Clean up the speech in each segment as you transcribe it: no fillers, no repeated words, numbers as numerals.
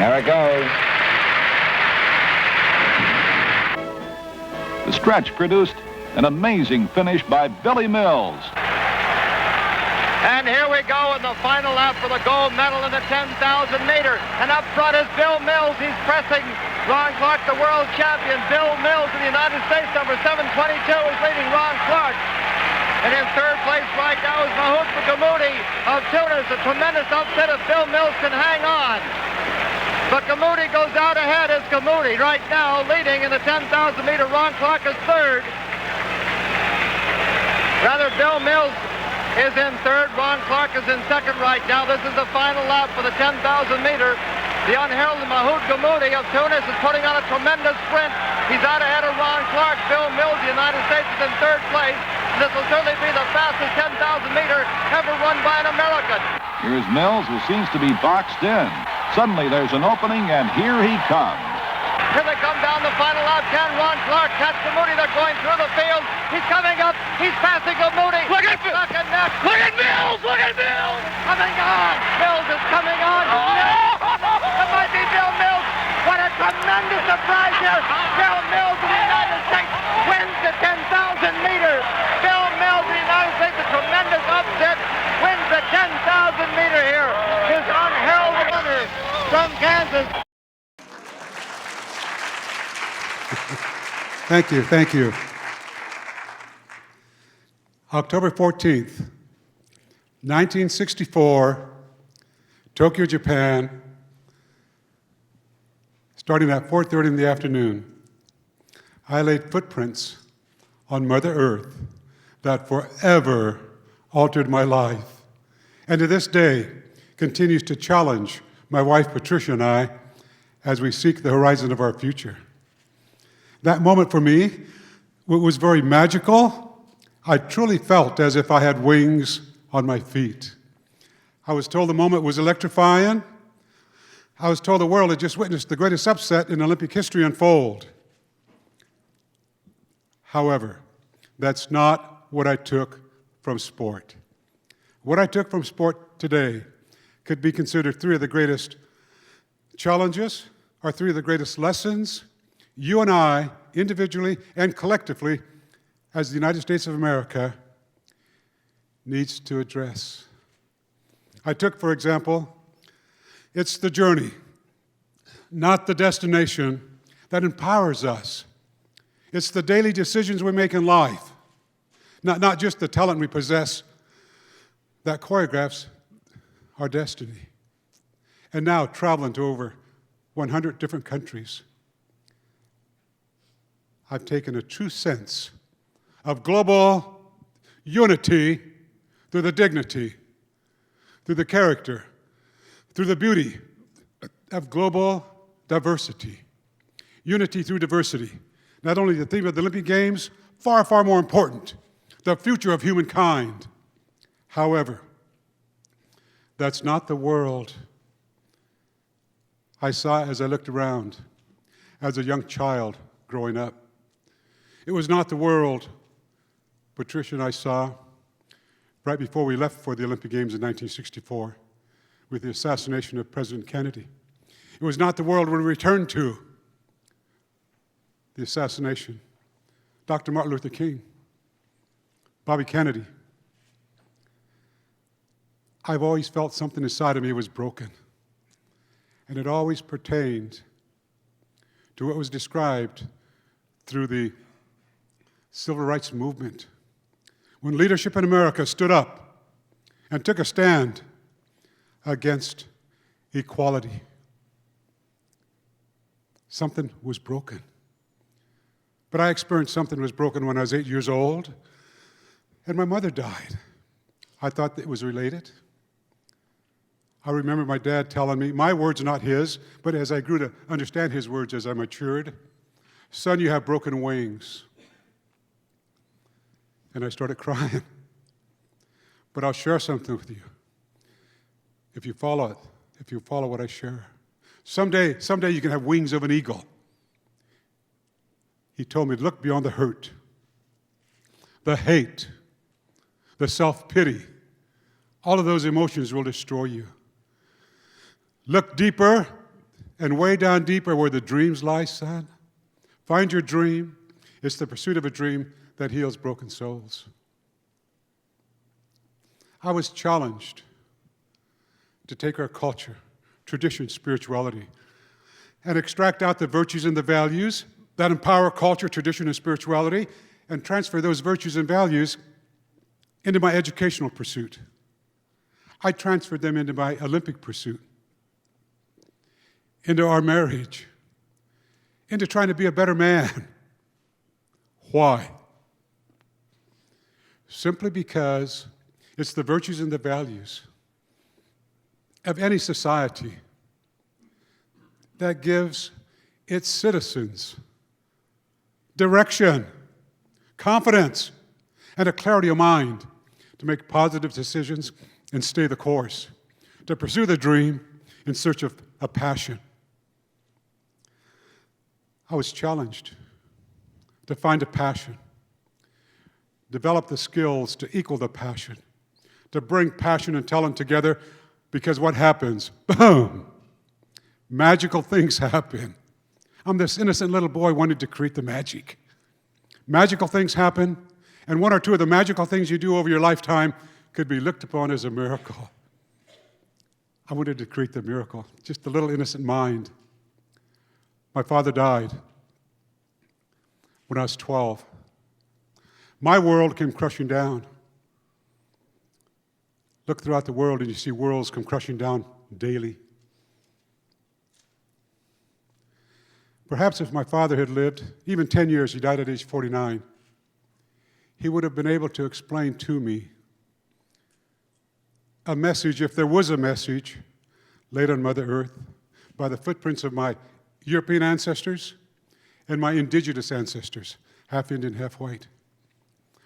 There it goes. The stretch produced an amazing finish by Billy Mills. And here we go in the final lap for the gold medal in the 10,000 meter. And up front is Bill Mills. He's pressing Ron Clark, the world champion. Bill Mills in the United States, number 722, is leading Ron Clark. And in third place right now is Mahout Gammoudi of Tunis. A tremendous upset if Bill Mills can hang on. But Gammoudi goes out ahead as Gammoudi right now leading in the 10,000 meter. Ron Clark is third. Rather, Bill Mills is in third. Ron Clark is in second right now. This is the final lap for the 10,000 meter. The unheralded Mahout Gammoudi of Tunis is putting on a tremendous sprint. He's out ahead of Ron Clark. Bill Mills, the United States, is in third place. This will certainly be the fastest 10,000 meter ever run by an American. Here's Mills, who seems to be boxed in. Suddenly there's an opening, and here he comes. Here they come down the final lap. Can Ron Clark catch Gammoudi? They're going through the field. He's coming up. He's passing Gammoudi. Look at Mills! Look at Mills! Look at Mills! Coming on. Mills is coming on. It might be Bill Mills. What a tremendous surprise here. Bill Mills of the United States wins the 10,000 meter. Bill Mills of the United States, a tremendous upset, wins the 10,000 meter here. His unheralded winner from Kansas. Thank you, thank you. October 14th, 1964, Tokyo, Japan, starting at 4:30 in the afternoon. I laid footprints on Mother Earth that forever altered my life, and to this day continues to challenge my wife Patricia and I as we seek the horizon of our future. That moment for me was very magical. I truly felt as if I had wings on my feet. I was told the moment was electrifying. I was told the world had just witnessed the greatest upset in Olympic history unfold. However, that's not what I took from sport. What I took from sport today could be considered three of the greatest challenges, or three of the greatest lessons you and I, individually and collectively, as the United States of America, needs to address. I took, for example, it's the journey, not the destination, that empowers us. It's the daily decisions we make in life, not just the talent we possess, that choreographs our destiny. And now traveling to over 100 different countries, I've taken a true sense of global unity through the dignity, through the character, through the beauty of global diversity. Unity through diversity. Not only the theme of the Olympic Games, far, far more important, the future of humankind. However, that's not the world I saw as I looked around as a young child growing up. It was not the world Patricia and I saw right before we left for the Olympic Games in 1964 with the assassination of President Kennedy. It was not the world we returned to, the assassination. Dr. Martin Luther King, Bobby Kennedy. I've always felt something inside of me was broken. And it always pertained to what was described through the Civil Rights Movement, when leadership in America stood up and took a stand against equality. Something was broken. But I experienced something was broken when I was 8 years old, and my mother died. I thought that it was related. I remember my dad telling me, my words, not his, but as I grew to understand his words as I matured, "Son, you have broken wings." And I started crying. But I'll share something with you. If you follow it, if you follow what I share. Someday you can have wings of an eagle. He told me to look beyond the hurt, the hate, the self-pity. All of those emotions will destroy you. Look deeper And way down deeper where the dreams lie, son, find your dream. It's the pursuit of a dream that heals broken souls. I was challenged to take our culture, tradition, spirituality, and extract out the virtues and the values that empower culture, tradition, and spirituality, and transfer those virtues and values into my educational pursuit. I transferred them into my Olympic pursuit, into our marriage, into trying to be a better man. Why? Simply because it's the virtues and the values of any society that gives its citizens direction, confidence, and a clarity of mind to make positive decisions and stay the course, to pursue the dream in search of a passion. I was challenged to find a passion, develop the skills to equal the passion, to bring passion and talent together, because what happens? Boom! Magical things happen. I'm this innocent little boy wanting to create the magic. Magical things happen, and one or two of the magical things you do over your lifetime could be looked upon as a miracle. I wanted to create the miracle, just a little innocent mind. My father died when I was 12. My world came crushing down. Look throughout the world and you see worlds come crushing down daily. Perhaps if my father had lived even 10 years, he died at age 49, he would have been able to explain to me a message, if there was a message, laid on Mother Earth by the footprints of my European ancestors and my indigenous ancestors, half Indian, half white.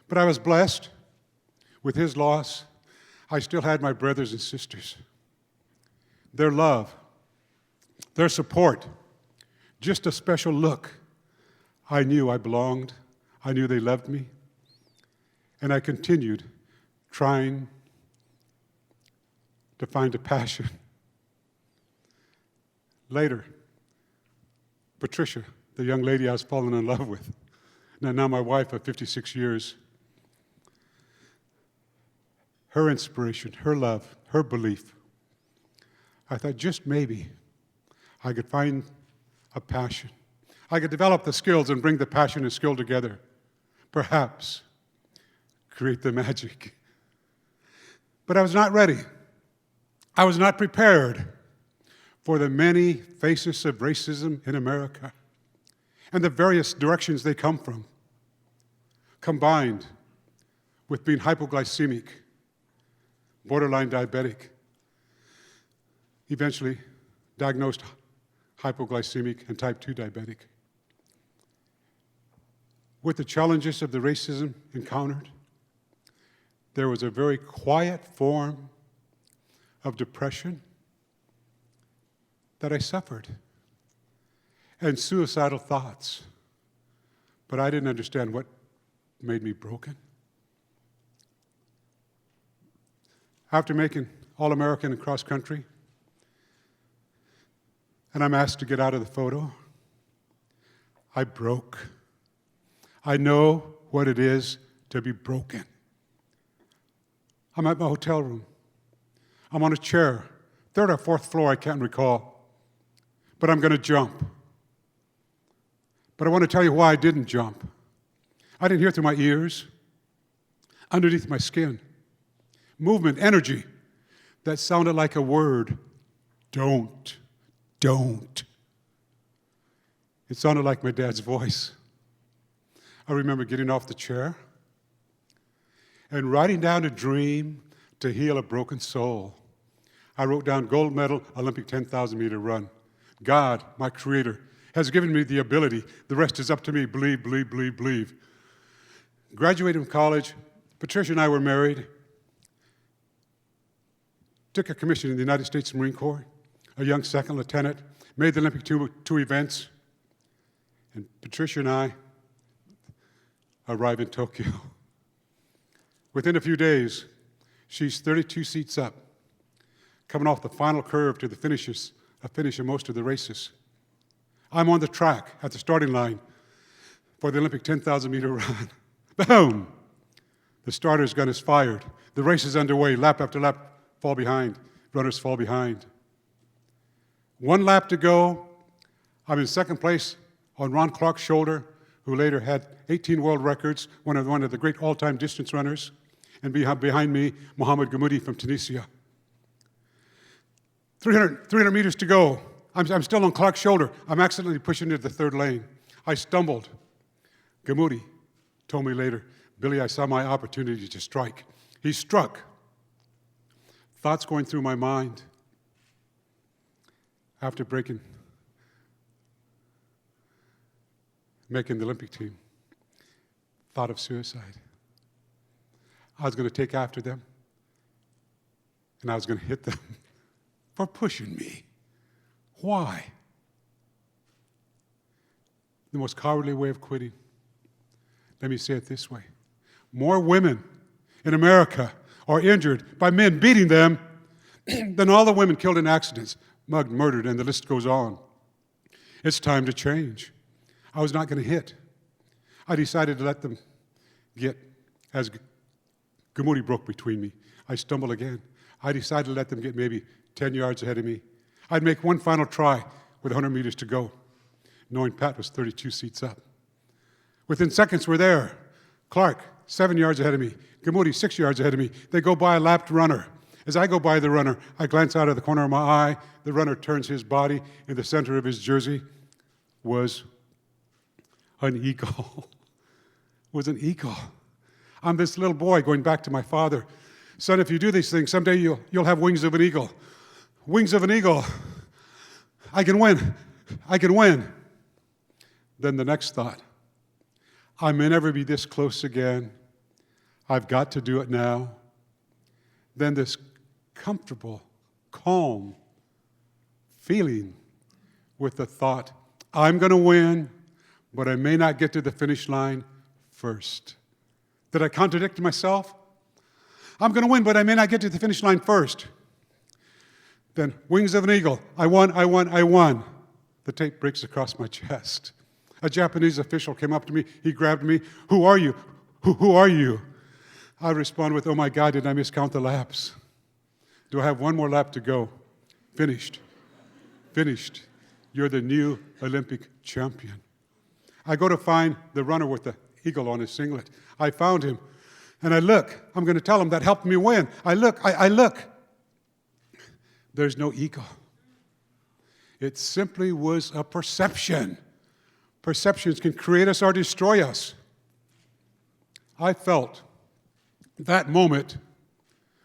But I was blessed. With his loss, I still had my brothers and sisters. Their love, their support, just a special look. I knew I belonged. I knew they loved me. And I continued trying to find a passion. Later, Patricia, the young lady I was falling in love with, now my wife of 56 years, her inspiration, her love, her belief, I thought just maybe I could find a passion. I could develop the skills and bring the passion and skill together. Perhaps create the magic. But I was not ready. I was not prepared for the many faces of racism in America and the various directions they come from, combined with being hypoglycemic, borderline diabetic, eventually diagnosed hypoglycemic and type 2 diabetic. With the challenges of the racism encountered, there was a very quiet form of depression that I suffered, and suicidal thoughts. But I didn't understand what made me broken. After making All-American in cross country, and I'm asked to get out of the photo, I broke. I know what it is to be broken. I'm at my hotel room. I'm on a chair, third or fourth floor, I can't recall. But I'm going to jump. But I want to tell you why I didn't jump. I didn't hear through my ears, underneath my skin. Movement, energy, that sounded like a word. Don't. It sounded like my dad's voice. I remember getting off the chair and writing down a dream to heal a broken soul. I wrote down gold medal, Olympic 10,000 meter run. God, my creator, has given me the ability. The rest is up to me. Believe, believe, believe, believe. Graduated from college, Patricia and I were married. Took a commission in the United States Marine Corps, a young second lieutenant, made the Olympic two events, and Patricia and I arrived in Tokyo. Within a few days, she's 32 seats up, coming off the final curve to the finishes a finish in most of the races. I'm on the track at the starting line for the Olympic 10,000-meter run. Boom! The starter's gun is fired. The race is underway. Lap after lap fall behind. Runners fall behind. 1 lap to go. I'm in second place on Ron Clark's shoulder, who later had 18 world records, one of the great all-time distance runners. And behind me, Mohamed Gamoudi from Tunisia. 300 meters to go. I'm still on Clark's shoulder. I'm accidentally pushing into the third lane. I stumbled. Gamoudi told me later, Billy, I saw my opportunity to strike. He struck. Thoughts going through my mind after making the Olympic team. Thought of suicide. I was going to take after them, and I was going to hit them for pushing me. Why? The most cowardly way of quitting. Let me say it this way. More women in America are injured by men beating them than all the women killed in accidents, mugged, murdered, and the list goes on. It's time to change. I was not going to hit. I decided to let them get, as Gamoudi broke between me. I stumbled again. I decided to let them get maybe 10 yards ahead of me. I'd make one final try with 100 meters to go, knowing Pat was 32 seats up. Within seconds, we're there. Clark, 7 yards ahead of me. Gamoudi, 6 yards ahead of me. They go by a lapped runner. As I go by the runner, I glance out of the corner of my eye. The runner turns his body. In the center of his jersey was an eagle. Was an eagle. I'm this little boy going back to my father. Son, if you do these things, someday you'll have wings of an eagle. Wings of an eagle. I can win. I can win. Then the next thought. I may never be this close again. I've got to do it now. Then this comfortable, calm feeling with the thought, I'm going to win, but I may not get to the finish line first. Did I contradict myself? I'm going to win, but I may not get to the finish line first. Then, wings of an eagle. I won, I won, I won. The tape breaks across my chest. A Japanese official came up to me. He grabbed me. Who are you? Who are you? I respond with, oh my God, did I miscount the laps? Do I have one more lap to go? Finished. Finished. You're the new Olympic champion. I go to find the runner with the eagle on his singlet. I found him, and I look. I'm going to tell him that helped me win. I look. There's no eagle. It simply was a perception. Perceptions can create us or destroy us. I felt that moment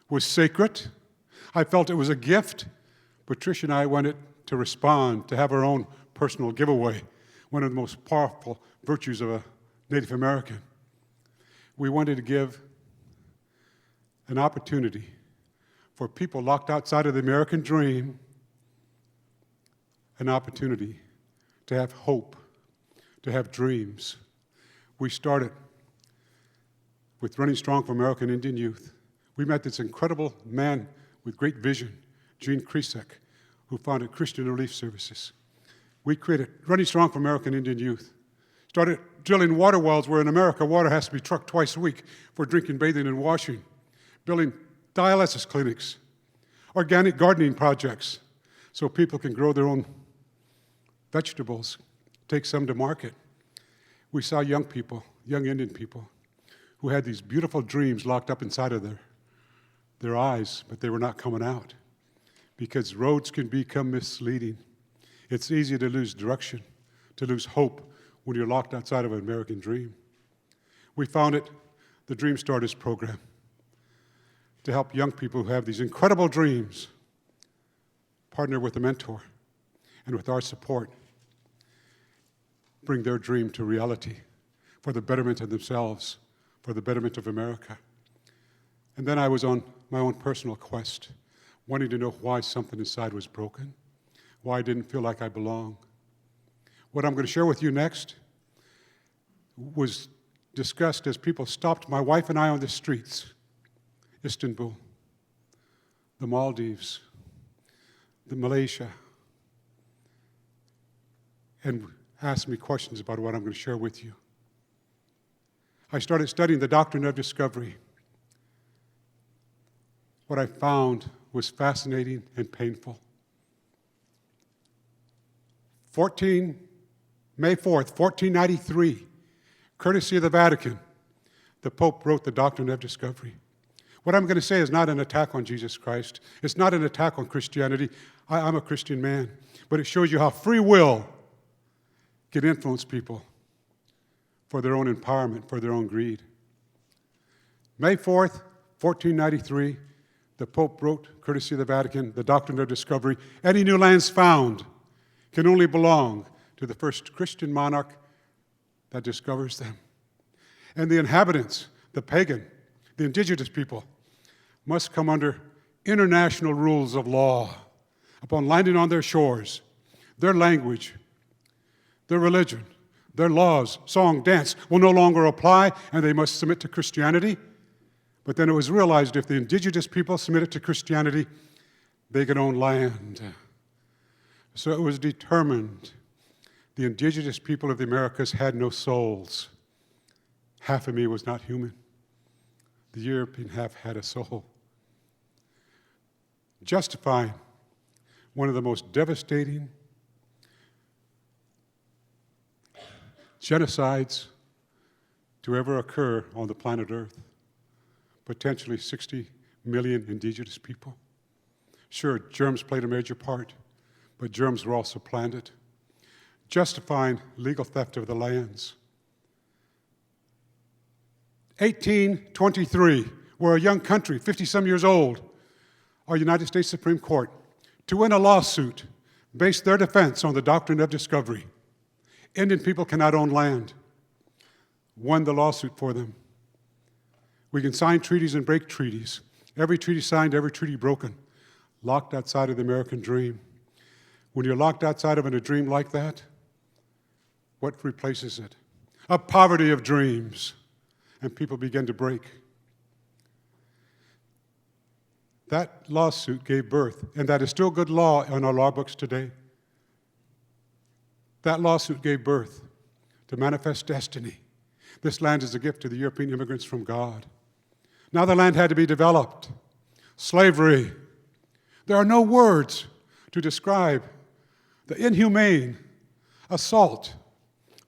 was sacred. I felt it was a gift. Patricia and I wanted to respond, to have our own personal giveaway, one of the most powerful virtues of a Native American. We wanted to give an opportunity for people locked outside of the American dream, an opportunity to have hope, to have dreams. We started with Running Strong for American Indian Youth. We met this incredible man with great vision, Gene Kresek, who founded Christian Relief Services. We created Running Strong for American Indian Youth. Started drilling water wells where in America water has to be trucked twice a week for drinking, bathing, and washing. Building dialysis clinics, organic gardening projects so people can grow their own vegetables, take some to market. We saw young people, young Indian people, who had these beautiful dreams locked up inside of their eyes, but they were not coming out because roads can become misleading. It's easy to lose direction, to lose hope when you're locked outside of an American dream. We founded the Dream Starters program to help young people who have these incredible dreams partner with a mentor and with our support bring their dream to reality for the betterment of themselves, for the betterment of America. And then I was on my own personal quest, wanting to know why something inside was broken, why I didn't feel like I belonged. What I'm going to share with you next was discussed as people stopped my wife and I on the streets. Istanbul, the Maldives, the Malaysia, and ask me questions about what I'm going to share with you. I started studying the doctrine of discovery. What I found was fascinating and painful. May 4th, 1493, courtesy of the Vatican, the Pope wrote the doctrine of discovery. What I'm going to say is not an attack on Jesus Christ. It's not an attack on Christianity. I'm a Christian man. But it shows you how free will can influence people for their own empowerment, for their own greed. May 4th, 1493, the Pope wrote, courtesy of the Vatican, the doctrine of discovery. Any new lands found can only belong to the first Christian monarch that discovers them. And the inhabitants, the pagan, the indigenous people, must come under international rules of law upon landing on their shores. Their language, their religion, their laws, song, dance will no longer apply, and they must submit to Christianity. But then it was realized if the indigenous people submitted to Christianity, they could own land. So it was determined the indigenous people of the Americas had no souls. Half of me was not human. The European half had a soul. Justifying one of the most devastating genocides to ever occur on the planet Earth. Potentially 60 million indigenous people. Sure, germs played a major part, but germs were also planted. Justifying legal theft of the lands. 1823, we're a young country, 50-some years old. Our United States Supreme Court, to win a lawsuit, based their defense on the doctrine of discovery. Indian people cannot own land. Won the lawsuit for them. We can sign treaties and break treaties. Every treaty signed, every treaty broken. Locked outside of the American dream. When you're locked outside of a dream like that, what replaces it? A poverty of dreams. And people begin to break. That lawsuit gave birth, and that is still good law in our law books today. That lawsuit gave birth to Manifest Destiny. This land is a gift to the European immigrants from God. Now the land had to be developed. Slavery. There are no words to describe the inhumane assault,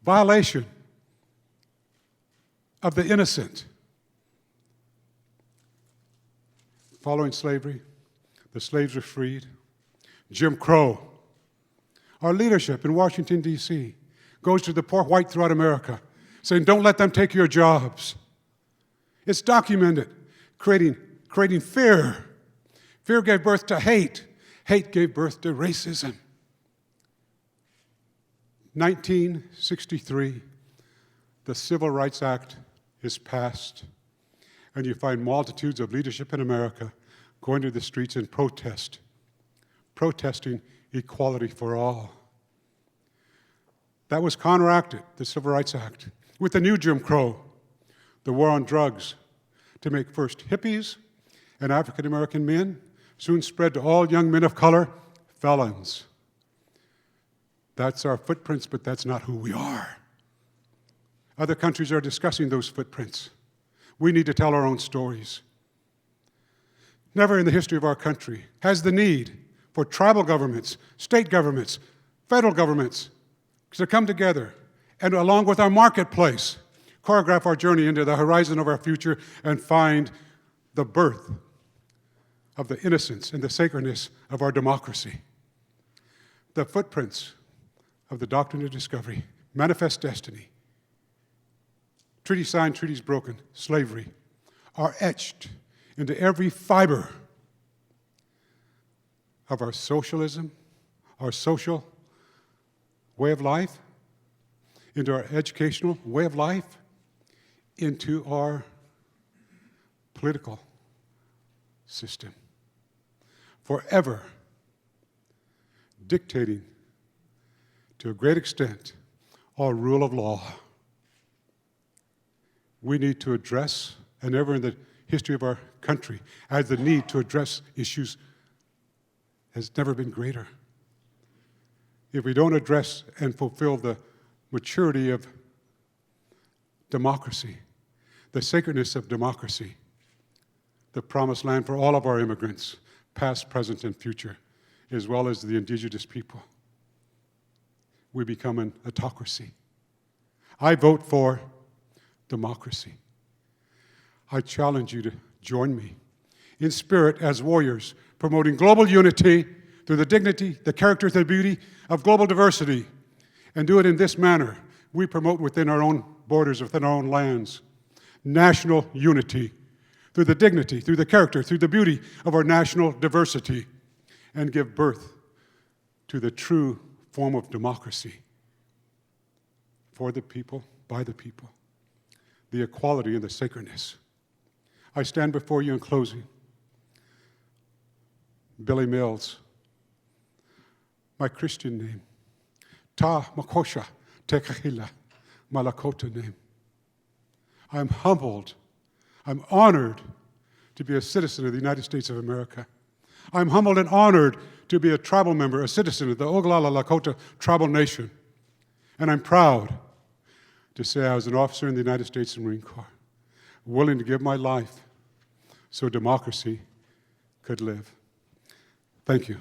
violation of the innocent. Following slavery, the slaves were freed. Jim Crow. Our leadership in Washington, D.C. goes to the poor white throughout America, saying, don't let them take your jobs. It's documented, creating fear. Fear gave birth to hate. Hate gave birth to racism. 1963, the Civil Rights Act is passed, and you find multitudes of leadership in America going to the streets and protesting equality for all. That was counteracted, the Civil Rights Act, with the new Jim Crow, the war on drugs, to make first hippies and African-American men, soon spread to all young men of color, felons. That's our footprints, but that's not who we are. Other countries are discussing those footprints. We need to tell our own stories. Never in the history of our country has the need for tribal governments, state governments, federal governments to come together and, along with our marketplace, choreograph our journey into the horizon of our future and find the birth of the innocence and the sacredness of our democracy. The footprints of the doctrine of discovery, manifest destiny, treaty signed, treaties broken, slavery, are etched into every fiber of our socialism, our social way of life, into our educational way of life, into our political system, forever dictating, to a great extent, our rule of law. We need to address, and ever in the history of our country, as the need to address issues has never been greater. if we don't address and fulfill the maturity of democracy, the sacredness of democracy, the promised land for all of our immigrants, past, present, and future, as well as the indigenous people, we become an autocracy. I vote for democracy. I challenge you to join me in spirit as warriors, promoting global unity through the dignity, the character, the beauty of global diversity, and do it in this manner. We promote within our own borders, within our own lands, national unity through the dignity, through the character, through the beauty of our national diversity, and give birth to the true form of democracy for the people, by the people, the equality and the sacredness. I stand before you in closing. Billy Mills, my Christian name. Ta Makosha Tekahila, my Lakota name. I'm humbled, I'm honored to be a citizen of the United States of America. I'm humbled and honored to be a tribal member, a citizen of the Oglala Lakota tribal nation. And I'm proud to say I was an officer in the United States Marine Corps, willing to give my life so democracy could live. Thank you.